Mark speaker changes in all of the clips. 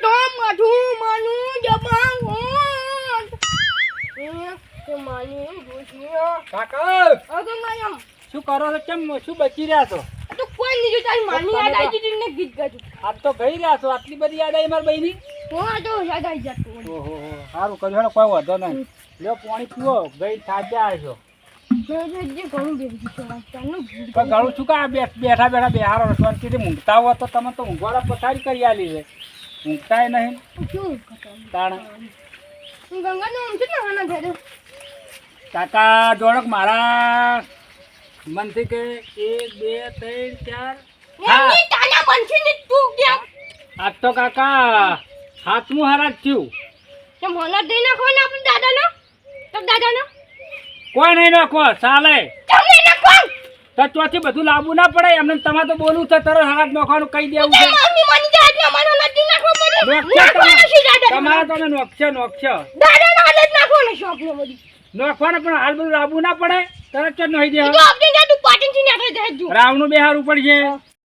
Speaker 1: તો મધું માનું જબાં હોત એ માની દોશિયો
Speaker 2: કાકા
Speaker 1: અગર માયમ
Speaker 2: શું કરો છો? કેમ શું બચી રહ્યા છો?
Speaker 1: તો કોઈ નહીં તારી માની યાદ આવી ગઈ ને ગીત ગાતું
Speaker 2: આજ તો ગઈ રહ્યા છો, આટલી બધી યાદ આવી મારી બહેની?
Speaker 1: હા તો યાદ આવી જતું
Speaker 2: ઓહો સારું કર્યું, હેડો કોઈ વાંધો નહીં. લ્યો પાણી પીવો, ગઈ થાક્યા આવ્યો.
Speaker 1: ઘણું બેસી છે વાંચવાનું
Speaker 2: પણ ઘણું શું કા બેઠા બેઠા બેહારો શાંતિથી ઊંઘતા હો તો તમે તો ઊંઘવાળા પથારી કરી આલી છે, ઊંઘતાય નહીં
Speaker 1: શું કરતા
Speaker 2: તાણ.
Speaker 1: ગંગાનો આમ છે ને આના ઘરે
Speaker 2: કાકા જોડક મારા મનથી કે 1 2 3 4
Speaker 1: એમની તાના બનશે ને તું ક્યાં
Speaker 2: આજ તો કાકા હાથમું હરાજ થયું.
Speaker 1: તે મને દઈ નાખો ને આપણે દાદાનો તો દાદાનો
Speaker 2: કોઈ નહીં નાખો ચાલે
Speaker 1: તમને નાખો
Speaker 2: તો ચોથી બધું લાવવું ના પડે એમને. તમારે તો બોલવું છે તરત હરાજ નાખવાનું કહી દેવું છે.
Speaker 1: મમ્મી મને જાય એટલે મને નથી નાખો મને
Speaker 2: નોખશે તમારે તો નોખશે
Speaker 1: દાદાનો હાલ જ નાખો ને શોપ ને બધી
Speaker 2: નોખવાનું, પણ હાલ બધું લાવવું ના પડે તરત જ નહીં દે.
Speaker 1: તો આપણે જાતું પાટીન થી નાખી દેજો
Speaker 2: રાવનું બેહારવું પડશે.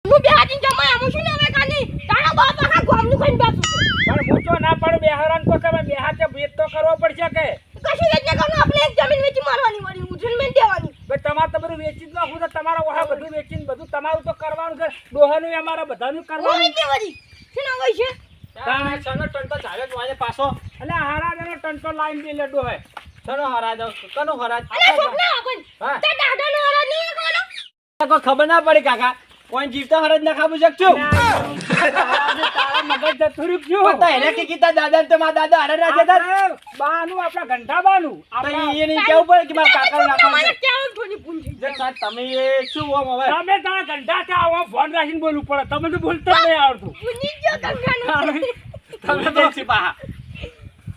Speaker 1: હું બેહાતી જમાય આમ છું ને હવે કાની તારા બાપ આખા ગામનું ખાઈને બેઠું છે
Speaker 2: પણ હું તો ના પાડું બેહારાન તો તમે બેહાતે ભેદ તો કરવો પડશે કે
Speaker 1: કશું વેચ ના કરવાનું આપણે એક જમીન વેચી મારવાની વળી ઉજન મેં દેવાની
Speaker 2: ભાઈ તમારે તો બધું વેચી જ નાખવું છે. તમારા ઓહા બધું વેચીને બધું તમારું તો કરવાનું છે. ડોહાનું અમારા બધાનું કરવાનું
Speaker 1: ઓય તે વળી શું ના હોય છે
Speaker 2: તાણે સનો ટંટો ચાલે તો આજે પાછો એટલે હારાજનો ટંટો લાઈન દે લે ડોહે. સનો હરાજ કનો હરાજ
Speaker 1: અરે છોકરા આપણ
Speaker 2: હા
Speaker 1: તે દાદાનો હરાજ નહીં નાખવાનો
Speaker 3: કોઈ ખબર ના પડી કાકા, કોઈ જીવતા હરજ ના ખાવું શકશું.
Speaker 2: તારા મગજ જતું રહ્યું
Speaker 3: પતા એને કે કીધા દાદા તો મારા દાદા હરજ ના જતા.
Speaker 2: બાનું આપણા ઘંટા બાનું
Speaker 3: આપણે એ નહીં કેવું પડે કે મારા કાકા નાખવાનું
Speaker 1: તમારે
Speaker 3: છે.
Speaker 1: કેવું થોડી પૂંજી
Speaker 3: જે સાહેબ તમે એ શું ઓમ હવે
Speaker 2: તમે તારા ઘંટા ત્યાં આવો ફોન રાખીને બોલવું પડે. તમે તો બોલતા જ નહીં આવડતું.
Speaker 1: પૂંજી જો ગંગાનો
Speaker 3: તમે દેશી પાહા.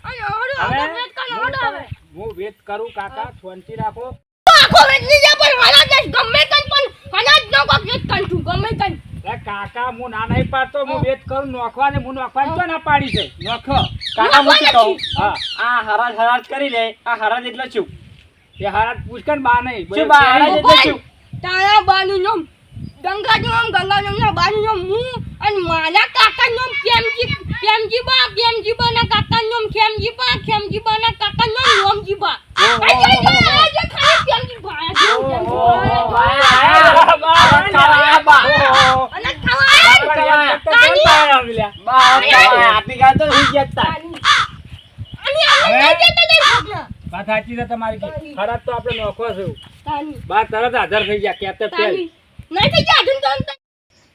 Speaker 1: અરે ઓડો
Speaker 2: હવે
Speaker 1: વેચ કાનો ઓડો હવે
Speaker 2: હું વેત કરું કાકા, શાંતિ રાખો.
Speaker 1: આખો વેચ ની જા પણ હરાજ ગમે કન પણ હરાજ નો કોક વેચ કન તું ગમે કન
Speaker 2: એ કાકા હું ના નહીં પાડતો, હું વેત કરું નોખવાને. હું નોખવાની તો ના પાડી છે. નોખો
Speaker 3: કાકા હું શું કહું?
Speaker 2: હા
Speaker 3: આ હરાજ હરાજ કરી લે. આ હરાજ એટલે શું?
Speaker 2: એ હારાજ પૂછકન બા નહીં
Speaker 3: શું બા હરાજ એટલે શું?
Speaker 1: તારા બાનું નામ ગંગાનું નામ ના બાનું નામ હું અને મારા કાકા નામ પ્રેમજી બા ના કાકા નામ ખેમજી બા ના કાકા નામ રોમજી બા આજે ખાલી પ્રેમજી બા અને
Speaker 2: વાત સાચી છે તમારી કે ખરાબ તો આપણે નોખો છે. બા તરત હાજર થઈ ગયા કેતે પેલ.
Speaker 1: નહીં થઈ જાય અજુન તો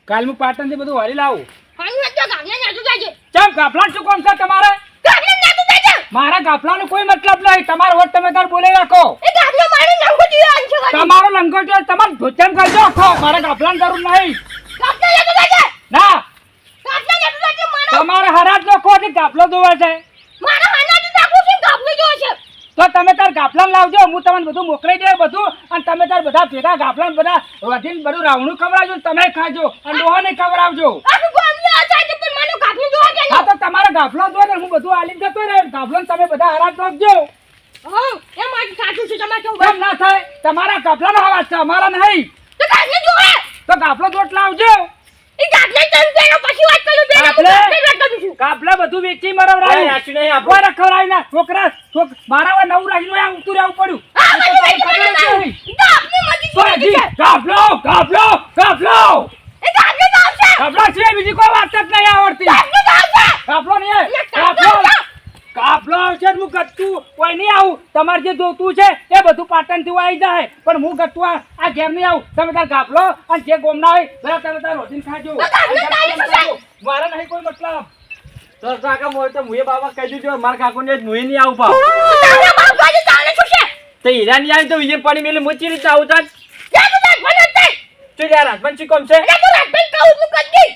Speaker 2: કાલ હું પાટણ થી બધું વાળી લાવું.
Speaker 1: હાનું તો ગામને નાતું જાય
Speaker 2: ચમ ગાફલા શું કામ છે તમારે?
Speaker 1: ગામને નાતું જાય
Speaker 2: મારા ગાફલાનો કોઈ મતલબ નહીં. તમારો વોટ તમે તાર બોલે રાખો.
Speaker 1: એ ગામને મારું નામ કો દિયો આંછો
Speaker 2: તમારો લંગોટો તમાર ધોચમ કરજો આખો. મારા ગાફલાની જરૂર નહીં.
Speaker 1: ગામને નાતું જાય
Speaker 2: ના
Speaker 1: ગામને નાતું જાય મારો
Speaker 2: તમારે હરાજ નો ખોટી ગાફલો દોવા છે
Speaker 1: મારો હાના તો નાખું છું ગામને જો છે
Speaker 2: તો તમે તાર ગાફલાન લાવજો. હું તમને બધું મોકલી દે બધું, અને તમે તાર બધા ભેગા ગાફલાન બધા વધીને બધું રાવણું ખવડાવજો ને તમે ખાજો અને ડોહાને ખવડાવજો.
Speaker 1: આખું ગામને આ જાય પણ મારો ગામને જો છે
Speaker 2: હા તો તમારે ગાફલો દો ને હું બધું આલી જતો રહે. ગાફલાન તમે બધા હરાજ નાખજો.
Speaker 1: હા એ મારું સાચું છે તમારે કેવું
Speaker 2: કેમ ના થાય? તમારા ગાફલાનો અવાજ છે, અમારા નહીં.
Speaker 1: તો ગામને જો હે
Speaker 2: તો ગાફલો દોટ લાવજો.
Speaker 1: એ ગામને તન પેલો પછી વાત કરું બેન હું
Speaker 2: ગાફલે?
Speaker 1: ગામને વાત કરું છું
Speaker 2: ગાફલે બધું વેચી મરવરાયું.
Speaker 3: કઈ રાખ્યું નહીં આપણે.
Speaker 2: કોઈ રખવરાયું ના. મારા હવે નવું રાખીને અહીંયા ઉતરી આવવું પડ્યું.
Speaker 1: હા
Speaker 2: એ તો
Speaker 1: મને
Speaker 2: તમને ખબર જ નહીં.
Speaker 1: ગામને મજી
Speaker 2: તો હજી ગાફલો
Speaker 1: એ ગામને તો આવશે
Speaker 2: ગાફલા સિવાય બીજી કોઈ વાત જ નહીં આવડતી.
Speaker 1: ગામને તો આવશે
Speaker 2: કાફલો નહીં આવે.
Speaker 1: ગાફલો
Speaker 2: કાફલો આવશે ને હું ગત્તું કોઈ નહીં આવું. તમારે જે જોતું છે એ બધું પાટણથી આવી જાય, પણ હું ગત્તું આ ઘેર નહીં આવું. તમે તાર ગાફલો અને જે ગોમના હોય બધા તમે તાર રોટીને ખાજો. મારે નહીં કોઈ મતલબ.
Speaker 3: તો કાકા મોય તો મુએ બાબા કહી દીધું મારા કાકોને મુએ નહીં આવું પાવ.
Speaker 1: તારા બાપ ગાડી તાણે શું છે
Speaker 3: તો હીરા નહીં આવી તો વિજય પડી મેલે મોચી રીતે આવું તાર.
Speaker 1: જા તો તાર ભણત તે
Speaker 3: તો યાર હસબન્ડ શું કોમ છે?
Speaker 1: એ તો રાતભર કહું તું કદી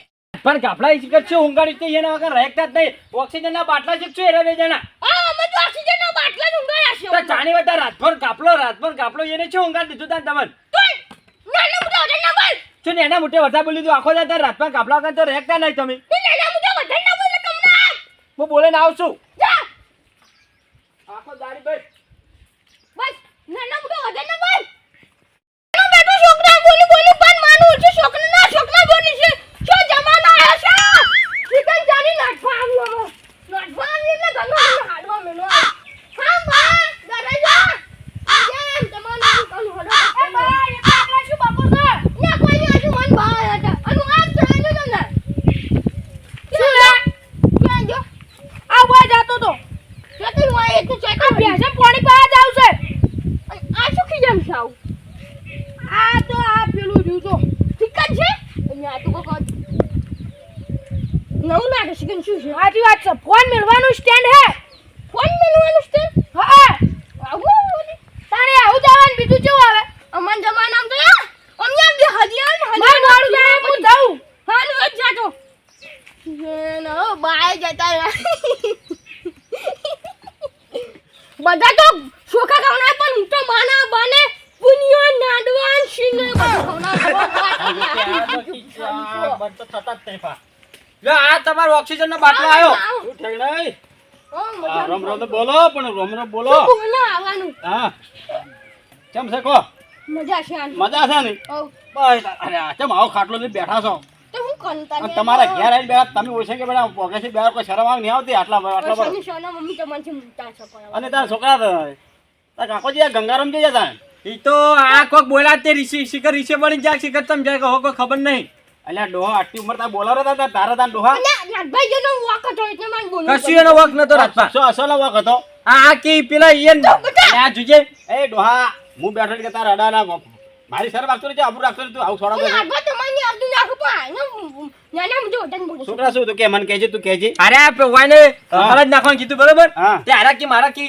Speaker 3: પણ ગાફડા ઈ શીખર છે ઊંઘાડી તો એના વગર રહેતા જ નહીં. ઓક્સિજન ના બાટલા શીખছো એરા બે જણા.
Speaker 1: આ અમે તો ઓક્સિજન નો બાટલા જ ઊંઘાયા છે
Speaker 3: તો જાણી વતા રાતભર ગાફલો એને છે ઊંઘાડી દીધું તાર તમને.
Speaker 1: નાના મોટા વજન ના બોલ
Speaker 3: શું ને એના મોટે વધારે બોલી દીધું આખો દાડો રાતભર ગાફલા વગર તો રહેતા નહીં તમે.
Speaker 1: તું નાના મોટા વજન ના બોલ કમના
Speaker 3: હું બોલે ને આવશું.
Speaker 1: જા
Speaker 3: આખો દાડી ભાઈ
Speaker 1: બસ નાના મોટા વજન ના બોલ ના બેટો છોકરા બોલી પણ માનું છે છોકરા બોલી છે શું જમાના આયા છે ચિકન જાની નાખવા આવ્યો આ તો કોક નવું લાગે છે કે શું છે
Speaker 4: સાચી વાત છે ફોન મેળવાનું સ્ટેન્ડ હે
Speaker 1: ફોન મેળવાનું છે
Speaker 4: હા
Speaker 1: આવું
Speaker 4: તારે આવું જવાનું બીજું કેવું આવે
Speaker 1: અમન જમાનામ તો અમને આમ દે હදිયા
Speaker 4: માર મોડું જાય હું જાઉં
Speaker 1: હા ને વચ જાતો નો બાય જતા બધા તો સોખા ખાવના પણ હું તો માના બાને પુનિયો નાડવાન સિંગ
Speaker 3: આ તમારો ઓક્સિજન નો બાટલો આવ્યો
Speaker 1: આવ.
Speaker 3: શું ઠેક નહીં
Speaker 1: ઓ મજા
Speaker 3: રમ રમ તો બોલો પણ રમ રમ બોલો
Speaker 1: ના આવવાનું
Speaker 3: હા કેમ છે કો
Speaker 1: મજા છે આની
Speaker 3: મજા છે ને
Speaker 1: ઓ
Speaker 3: બસ અરે આ કેમ આવો ખાટલો લઈને બેઠા છો
Speaker 1: તો હું કંતા
Speaker 3: અને તમારા ઘેર આવીને બેઠા તમે ઓછે કે બેટા પોકેથી બેર કોઈ શરમ આવે નહીં આવતી આટલા આટલા પર
Speaker 1: સોના મમ્મી તો મને મૂટા છે
Speaker 3: અને તારા છોકરા તારા કાકોજી આ ગંગારામ જઈ જતા
Speaker 2: ઈ તો આ કોક બોલા તે શિખર રીસે બની જાય શિખર તમ જાય કે હો કોઈ ખબર નહીં
Speaker 3: અલ્યા ડોહા આટલી ઉંમર તા બોલારો તા તારા તા ડોહા
Speaker 1: અને નાગભાઈ જેનો વાક હતો એટલે મને બોલવું
Speaker 2: કશું એનો વક નતો રાજપા
Speaker 3: સો અસલ વાક હતો
Speaker 2: આ કે પેલા ઈયન આ જોજે
Speaker 3: એ ડોહા હું બેઠો કે તારા અડા ના મારી સર રાખતો છે આબુ રાખતો તું આવું છોડા દે
Speaker 1: નાગભાઈ તો મને આવતું નાખું પણ નાના મુજો વતન બોલું
Speaker 3: છોકરા શું તું કે મને કહેજે તું કહેજે
Speaker 2: અરે વાયને હરજ નાખવાનું કીધું બરોબર
Speaker 3: હા.
Speaker 2: તે હારા કે મારા કે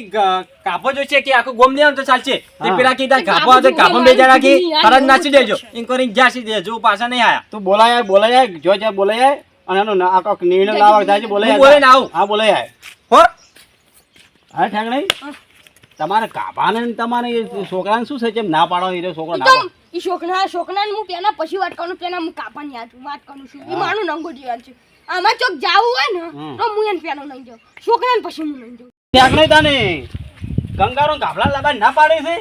Speaker 2: કાપો જો છે કે આખું ગોમ નહીં આમ તો ચાલશે તે
Speaker 3: હા.
Speaker 2: પેલા કે તાર કાપો આવશે કાપો બે જણા કે હરજ નાચી દેજો ઇન કરીને જાસી દેજો પાછા નહીં આયા
Speaker 3: તું બોલાય જો જે બોલાય અને એનો આ કોક નિર્ણય લાવવા જાય છે બોલાય
Speaker 2: હું બોલે ને આવું.
Speaker 3: હા બોલાય
Speaker 2: હો
Speaker 3: હા ઠેક નહીં તમારે કાપાને ને તમારે એ છોકરાને શું છે કેમ ના પાડો એ છોકરો ના
Speaker 1: એકદમ ઈ છોકરાને હું પેલા પછી વાત કરું પેલા હું કાપાની વાત કરું છું ઈ મારું નંગો જીવન છે આમાં ચોક જાવું હોય ને તો હું એને પેલો નહીં જાઉં છોકરાને પછી હું નહીં જાઉં
Speaker 3: ઠેક નહીં તાને ગંગારો ગાભલા લાવવા ના પાડે છે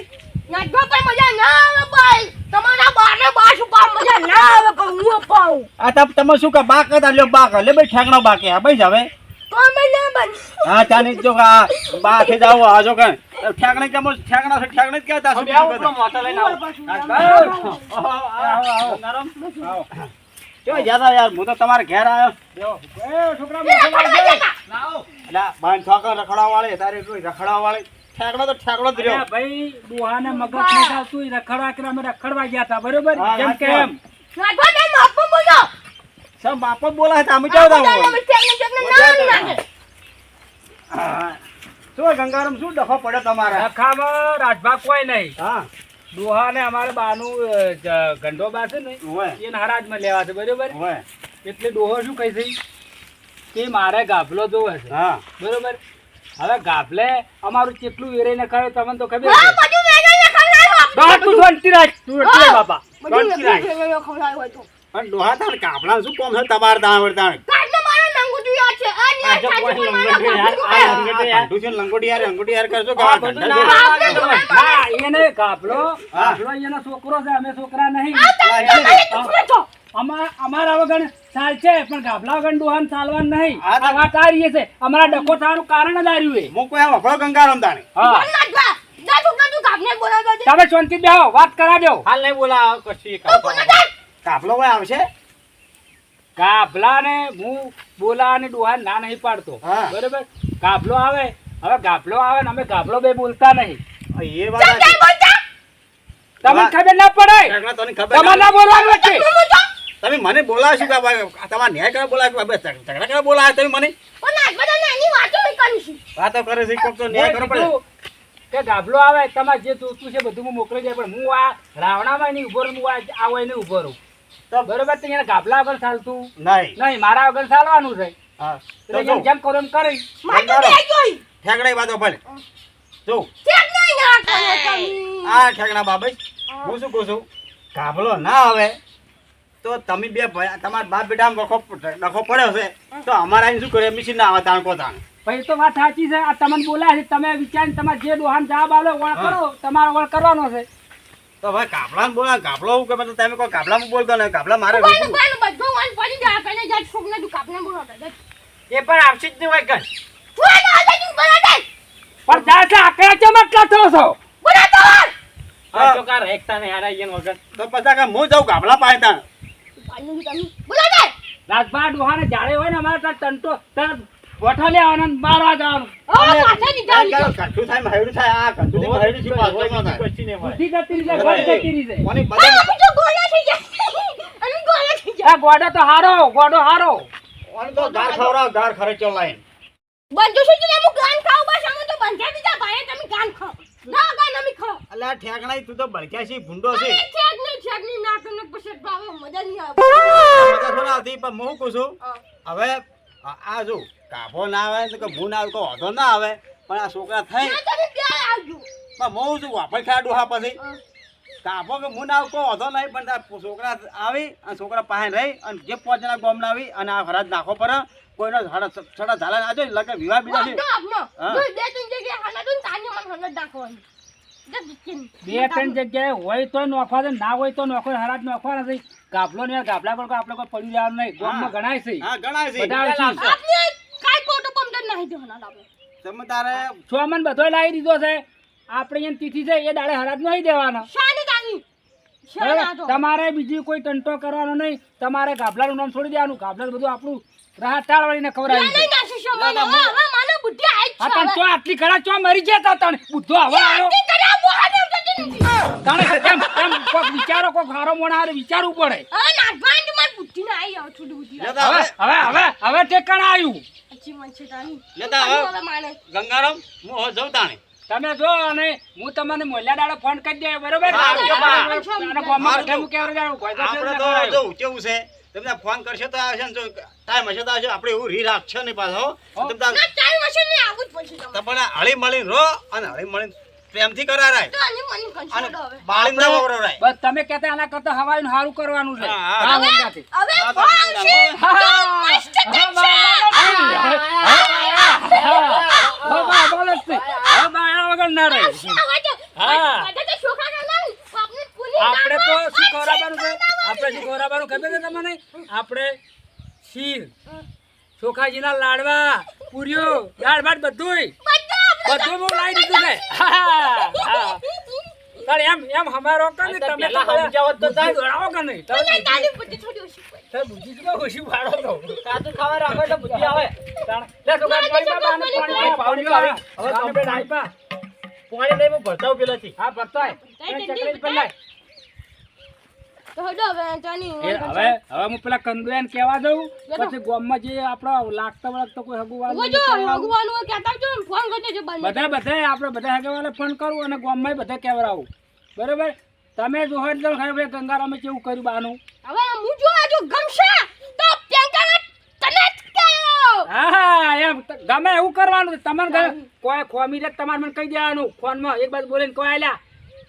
Speaker 1: નાચવા પણ મજા ના આવે ભાઈ તમારા બાને બાસ ઉપર મજા ના આવે પણ હું અપાવું
Speaker 3: આ તમે શું કા બા કદા લ્યો બા કર લે ભાઈ ઠેકણો બા કે ભાઈ હવે
Speaker 1: તો અમે ના બન
Speaker 3: હા ત્યાંની જો આ બા કે જાવ આ જો કે ઠેકણે કેમ ઠેકણા છે ઠેકણે જ કહેતા શું
Speaker 2: મોટો લઈને આવો
Speaker 3: ગંગારામ જો જ્યાદા યાર હું તો તમારે ઘેર આવ્યો છોકરા એટલે બાન છોકરા રખડા વાળે તારે કોઈ રખડા વાળે ઠેકડો તો ઠેકડો જ રહ્યો
Speaker 2: ભાઈ ડોહાને મગજ નહીં ચાલતું ઈ રખડવા કે અમે રખડવા ગયા હતા બરોબર
Speaker 3: હા,
Speaker 2: કેમ
Speaker 3: વાત
Speaker 2: કેમ
Speaker 1: નાચવા તમે આપો બોલો
Speaker 3: સમ બાપો બોલા છે અમે કેવું
Speaker 1: આપણે
Speaker 3: દાવ
Speaker 1: ના નાખે
Speaker 3: શું ગંગારામ શું ડખો પડ્યો તમારે
Speaker 2: રખામાં રાજભા કોઈ નહીં
Speaker 3: હા
Speaker 2: ડોહાને અમારે બાનું ગંડો બા છે ને
Speaker 3: હોય
Speaker 2: એને હરાજમાં લેવા છે બરોબર
Speaker 3: હોય
Speaker 2: એટલે ડોહો શું કહે છે કે મારે ગાભલો જોવે છે
Speaker 3: હા
Speaker 2: બરોબર હવે ગાભલે અમારું કેટલું વેરાઈને ખાયો તમને તો ખબર
Speaker 1: હા
Speaker 2: છે
Speaker 1: બધું વેગાઈને ખવડાવ્યું
Speaker 2: ડોહા તું શાંતિ રાખ તું એટલે
Speaker 1: હા.
Speaker 2: બાપા
Speaker 1: બધું
Speaker 2: શાંતિ રાખ
Speaker 1: વેગાઈને ખવડાવ્યું હોય તો
Speaker 3: પણ ડોહા તાણ કાપડા શું કોમ છે તમારે તાણ વળતા
Speaker 1: કાઢને મારો નંગુ જોયા છે આ
Speaker 2: આ જો
Speaker 1: ન્યા
Speaker 2: કોઈ
Speaker 1: છાતી પર
Speaker 2: લંગોટી
Speaker 1: મારો
Speaker 2: યાર,
Speaker 1: કાઢું
Speaker 2: આ
Speaker 1: છે.
Speaker 3: અંગૂઠી છે લંગોટી યાર
Speaker 2: આ બધું
Speaker 3: કરશો
Speaker 2: ના,
Speaker 3: કે
Speaker 2: હા, એને ગાભલો એનો છોકરો છે અમે છોકરા નહીં
Speaker 1: આ તમે તમારે દુખરે છો
Speaker 2: અમારા વગર ચાલ છે પણ ગાભલા વગર ડોહાને ચાલવાનું નહીં
Speaker 3: હા, તો-
Speaker 2: આ વાત આ રહી છે અમારા ડખો થવાનું કારણ જ આ રહ્યું છે.
Speaker 3: હું કોઈ આ વફળો ગંગારામ તાણે
Speaker 2: હા
Speaker 1: બોલ નાચવા જાતું કાપને બોલાવજો છે
Speaker 2: તમે શાંતિ બેહો વાત કરા દો
Speaker 3: હાલ નહીં બોલા કશી
Speaker 1: તો બોલાવજો
Speaker 3: કાફલો કોઈ આવશે
Speaker 2: ગાભલા ને હું બોલા અને ડોહા ના નહીં પાડતો
Speaker 3: હા.
Speaker 2: બરોબર ગાભલો આવે હવે ગાભલો આવે ને અમે ગાભલો બે બોલતા નહીં
Speaker 3: એ વાત
Speaker 1: જય બોલતા
Speaker 2: તમને
Speaker 3: હા.
Speaker 2: ખબર ના પડે
Speaker 3: ઠેકડા તને ખબર
Speaker 2: તમારે ના બોલવાનું વચ્ચે
Speaker 1: તું બોલતો
Speaker 3: તમે મને બોલાવો છો કે ભાઈ તમારે ન્યાય કરવા બોલાવો કે ભાઈ ઝઘડા કરવા બોલાવો તમે મને
Speaker 1: ઓ નાચવા તને એની વાતો નહીં કરું છું
Speaker 3: વાતો કરે છે કોક તો ન્યાય કરવો પડે
Speaker 2: કીધું કે ગાભલો આવે તમારે જે જોતું છે બધું હું મોકલી જાય પણ હું આ રાવણામાં નહીં ઉભો રહું હું આ હોય નહીં ઉભો રહું
Speaker 3: તો
Speaker 2: બરોબર તો એને ગાભલા વગર ચાલતું
Speaker 3: નહીં
Speaker 2: નહીં મારા વગર ચાલવાનું છે
Speaker 3: હા
Speaker 2: એટલે
Speaker 3: તો
Speaker 2: જેમ જેમ કરો એમ કરી
Speaker 1: મારે તો બે જોઈ
Speaker 3: ઠેકડા વાતો ભલે જો
Speaker 1: ઠેક નહીં નાખવાનો તમે
Speaker 3: આ ઠેકડા બાબા હું શું કહું છું કાબલો ના આવે તો તમે બે ભાઈ તમારા બાપ બેટા ડખો પડ્યો છે તો અમારા અહીં શું કરે મિશીન ના આવે તાણ પોતાને
Speaker 2: પછી તો વાત સાચી છે આ તમને બોલાય છે તમે વિચારીને તમારે જે ડોહાન જવાબ આલો વળ કરો તમારે વળ કરવાનો છે
Speaker 3: તો ભાઈ કાપલા બોલા કાપલો હું કે મતલબ તમે કોઈ કાપલામાં બોલતો ને કાપલા મારે
Speaker 1: કોઈનું કોઈનું બધું વાન પડી જાય આપણે જાત છોકને તું કાપને બોલાવતા જા
Speaker 2: એ પણ આવશે જ નહીં હોય કઈ
Speaker 1: તું એને આજે તું બોલાવતા
Speaker 2: પણ જાય છે આકડા ચમ એટલા થયો છો
Speaker 1: બોલાવતો
Speaker 3: હા.
Speaker 2: ચોકાર એકતા ને હારા ઈયન વગર
Speaker 3: તો પછી કે હું જાઉં કાપલા પાય તાણ
Speaker 1: પાણી તમે બોલાવતા
Speaker 2: રાજભા ડોહાને જાડે હોય ને અમારે ત્યાં ટંટો ત્યાં ગોઠો લેવાનો ને મારવા જવાનું
Speaker 1: ઓ પાછા નીકળ નીકળ
Speaker 3: કંઠું થાય મહેડું થાય આ કંઠું થી મહેડું થી પાછો ન થાય
Speaker 2: બુદ્ધિ ગતિ રીતે ગત ગતિ રીતે
Speaker 3: કોની
Speaker 1: આ
Speaker 3: બધા
Speaker 1: બધું ગોળા થઈ જાય અને ગોળા થઈ જાય
Speaker 2: આ ગોડો તો હારો
Speaker 3: ઓન તો ગાર ખવરાવ ગાર ખરેચો લાઈન
Speaker 1: બંધુ શું છે હું ગાન ખાવ બસ અમે તો બંધ્યા બીજા ભાઈ તમે ગાન ખાવ ના ગાન અમે ખાવ
Speaker 3: અલ્યા ઠેકણાઈ તું તો ભડક્યા ભૂંડો છે
Speaker 1: છેક ના તને પછી ભાવે મજા નહીં આવે
Speaker 3: મજા થોડા આવતી પણ હું કહું છું હવે આ જો કાભો ના આવે તો કે ભૂ ના આવે તો વાંધો ના આવે પણ આ છોકરા થઈ
Speaker 1: ના તમે ત્યાં આવજો
Speaker 3: પણ હું શું વાપર ખાડું હા પછી કાભો કે હું ના આવે તો વાંધો નહીં પણ આ છોકરા આવી અને છોકરા પાસે રહી અને જે 5 જણા ગોમ ના આવી અને આ હરાજ નાખો પર કોઈનો છડા ઝાલા ના જોઈ લગે વિવાહ બીજા છે
Speaker 1: આપનો જો બે ત્રણ જગ્યાએ હાલા તો તાની મન હલત નાખવાની
Speaker 2: બે ત્રણ જગ્યાએ હોય તો નોખવા દે ના હોય તો નોખો હરાજ નોખવા નથી ગાભલો ને ગાભલા પર આપણે કોઈ પડી જવાનું નહીં ગામમાં ગણાય છે
Speaker 3: હા ગણાય છે
Speaker 2: બધા આવશે.
Speaker 1: આપને કાઈ કોટો પમદર નહીં દેવાના આપણે
Speaker 3: તમે તારે
Speaker 2: છોમન બધોય લાવી દીધો છે આપણે એમ તિથિ છે એ દાડે હરાજ નહીં દેવાનો
Speaker 1: શાની તાની
Speaker 2: બરાબર?
Speaker 1: શાના તો
Speaker 2: તમારે બીજી કોઈ ટંટો કરવાનો નહીં તમારે ગાભલાનું નામ છોડી દેવાનું ગાભલા બધું આપણું રાહ ટાળવાળીને ખવડાવી
Speaker 1: નહીં નાસી શોમાં હવે મને બુદ્ધિ આઈ
Speaker 2: હા તને ચો આટલી ઘણા ચો મરી જતા તને બુદ્ધો હવે આવ્યો
Speaker 1: છે તને મોહાને જતી
Speaker 2: તને એમ કોક વિચારો કોક હારો મોણા હારે વિચારવું પડે
Speaker 1: હા નાગવાન મને બુદ્ધિ ના આઈ આવ છોડી બુદ્ધિ
Speaker 3: લેતા
Speaker 2: હવે ઠેકાણા આવ્યું
Speaker 1: અચ્છી મન છે તાની
Speaker 3: લેતા
Speaker 1: હવે માને
Speaker 3: ગંગારામ હું હો જઉં તાણે
Speaker 2: તમે જો અને હું તમને મોલ્યા દાડે ફોન કરી દે બરોબર
Speaker 3: હા,
Speaker 2: અને ગામમાં બધા હું કેવરે જાઉં કોઈ તો
Speaker 3: આપણે તો જો કેવું છે તમને ફોન કરશે તો આવશે ને જો ટાઈમ હશે તો આવશે આપણે એવું રી રાખશે નહીં પાછો તમે તાર
Speaker 1: ના ટાઈમ હશે ને આવું જ પડશે તમને
Speaker 3: તમને હળી મળીને રહો અને હળી મળીને પ્રેમથી કરારાય
Speaker 1: તો આની મને કંટ્રોલ
Speaker 3: અને
Speaker 1: હવે
Speaker 3: બાળીને ના વવરાય
Speaker 2: બસ તમે કહેતા આના કરતા હવાયું સારું કરવાનું છે
Speaker 3: હા,
Speaker 2: હા વંગાથી.
Speaker 1: હવે
Speaker 3: હા,
Speaker 1: ફોન
Speaker 3: તમે
Speaker 1: આવશે
Speaker 2: હા,
Speaker 1: તો
Speaker 2: હા,
Speaker 1: મસ્ત થશે
Speaker 2: હા, બોલે જ છે. હવે બાયા વગર ના રહે હા.
Speaker 1: બધા તો છોકરા ના આપણે પુલી
Speaker 2: આપણે તો શું ખવડાવવાનું છે આપણે શું ખવડાવવાનું ખબર છે તમને આપણે શીર ચોખાજીના લાડવા પૂરીઓ દાળ ભાત બધુંય બધું હું લાવી દીધું છે હા, હા. તારે એમ હમારો કે નહીં તમે તો સમજાવત તો થાય ગણાવો કે નહીં તમે
Speaker 1: તાલી બુદ્ધિ થોડી ઓછી પડે
Speaker 2: તમે બુદ્ધિ જ ઓછી પાડો તો કાચું ખાવા રાખો એટલે બુદ્ધિ આવે લે તો પાણી આવે હવે કમ્પ્લેટ આઈપા
Speaker 3: પાણી નહીં ભરતાવ પેલાથી
Speaker 2: હા ભરતાય ચકરી પેલા
Speaker 1: તો હડો હવે તાની
Speaker 2: હવે હું પેલા કંદુયાને કહેવા દઉં પછી ગામમાં જે આપણો લાગતા વળગતો કોઈ હગુવાલ
Speaker 1: જો ભગવાન ઓ કહેતા જો ફોન કરજો જો બંધ
Speaker 2: બધા આપણે બધા હગવાલે ફોન કરું અને ગામમાં બધા કહેવરાવું બરોબર તમે જો હોય તો ખબર ગંગારામે કેવું કર્યું બાનું
Speaker 1: હવે હું જો આજો ગમશે તો પેંકાને તને જ કહેવો
Speaker 2: હા એમ ગમે એવું કરવાનું તમારે ઘરે કોઈ ખોમી રે તમારે મને કહી દેવાનું ફોનમાં એક બાજુ બોલીને કોઈ આલ્યા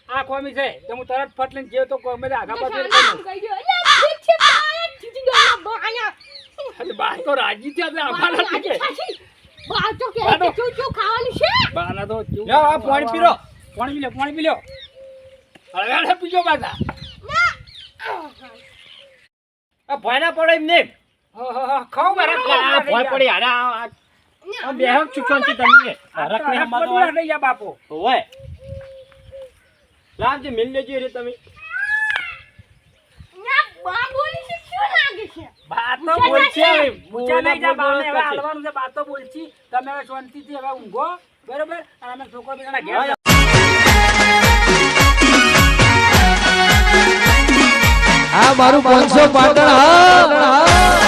Speaker 2: આ ખોમી છે તો હું તરત ફટ લઈને જેવ તો કોઈ આગા પાછળ
Speaker 1: કહી દો એટલે ઠીક છે બાય ઠીક ગયો બાયા
Speaker 2: અરે બા તો રાજી થયા છે આભાર નથી
Speaker 1: બા તો કે ચૂ ખાવાનું છે
Speaker 2: બાના તો
Speaker 3: લ્યો, આ પાણી પીરો.
Speaker 2: પાણી પી લો હવે પીજો બાદા
Speaker 3: આ ભોયના પડે એમ નહીં
Speaker 2: ખાઓ મારા
Speaker 3: ભોય પડી હારે આ બેહક ચૂકવાની તમને હરક ને હમાતો
Speaker 2: નહીં જા બાપો
Speaker 3: હોય લાવજે મિલ લેજો રે તમે
Speaker 1: ના બા બોલી છે શું લાગે છે
Speaker 2: બાતો બોલছি પૂછા નહીં જા બાને હવે હાલવાનું છે બાતો બોલছি તમે હવે શાંતિથી હવે ઊંઘો બરોબર અને અમે છોકરો બેટાના ઘેર
Speaker 5: આ મારું 500 પાટણ હા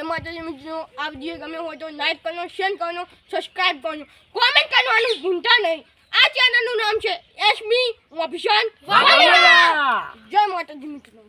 Speaker 1: માતાજી મિત્રો આ વિડીયો ગમે હોય તો લાઈક કરજો શેર કરજો સબસ્ક્રાઇબ કરજો કોમેન્ટ કરવાનું ભૂલતા નહીં આ ચેનલનું નામ છે એસબી ઓફિશિયલ જય માતાજી મિત્રો